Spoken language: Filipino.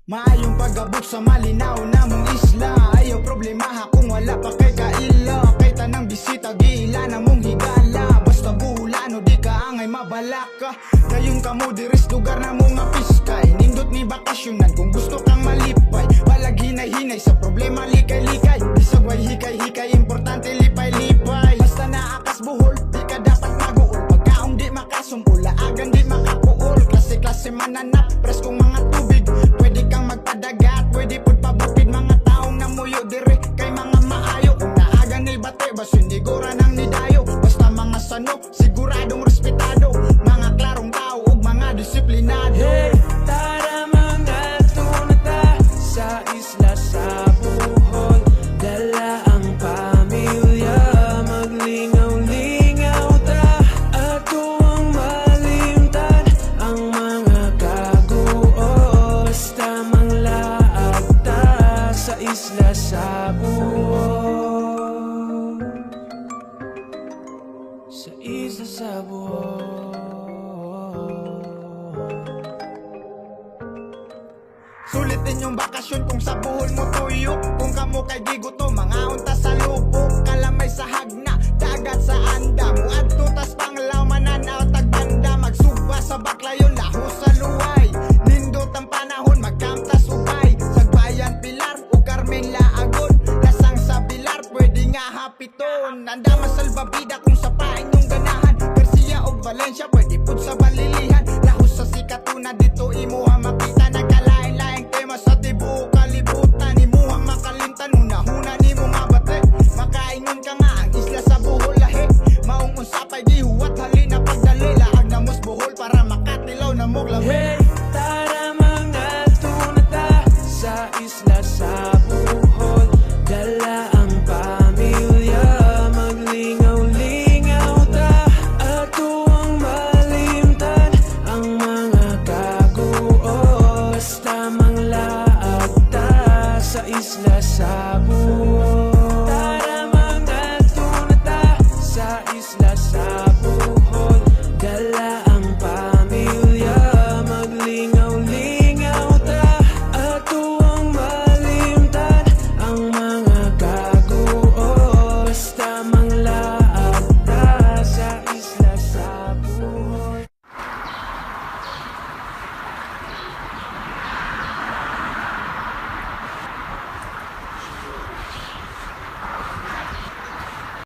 Maayong pag-abot sa malinaw na mong isla. Ayaw problemaha kung wala pa kay kaila. Kay tanang bisita gila na mong higala. Basta buhulano di ka angay mabalaka. Dayon ka mo diris lugar na mong mapiskay. Nindot ni bakasyonan kung gusto kang malipay. Walag hinay-hinay sa problema likay-likay. Isagway hikay-hikay importante lipay-lipay. Basta naakas buhol di ka dapat maguol. Pagkaong di makasumpul laagan di makapuol. Klase-klase mananap preskong mga tubig. Pwede kang magpadagat, pwede pud pabukid. Mga taong namuyo dire kay mga maayo. Kung naagan ni bate, basinigura nang nidayo. Basta mga sanok, siguradong respetado. Mga klarong tao ug mga disiplinado. Hey, tara mga tunata sa isla sa Bohol. Dala ang pamilya, maglingaw-lingaw ta. Ato ang malimtan, ang mga kaguo. Basta manglaag ta sa isla sa Bohol. Sa isla sa Bohol. Sulit inyong bakasyon kung sa Bohol mo tuyo. Kung kamo kay giguto, mga unta sa lubok. Kalamay sa hagna, dagat sa anda. Muadto tas panglaw, mananaw tagbanda. Magsuba sa baklayon, laho sa luway. Nindot ang panahon, magkamtas ubay. Sagbayan Pilar o Carmen Laagon. Lasang sa Bilar, pwede nga hapiton. Nanda masalbabida kung sa inyong ganahan. Garcia o Valencia, pwede pud sa Balilihan. Laho sa Sikatuna, dito imo ang makita. Nagkalain-laing tema sa tibuok kalibutan. Imo ang makalimtan, una-huna ni mo mabate. Makaingon ka nga ang isla sa Bohol lahi. Maong unsapay gihuwat halina pagdali. Laag na mos Bohol para makatilaw na mong labi. Hey, tara mga tunata sa isla sa Bohol. Dala ang pamilya, maglingaw-lingaw ta. Ato ang malimtan, ang mga kaguo. Basta manglaag ta sa isla sa Bohol. Tara mga tunata sa isla sa Bohol. Dala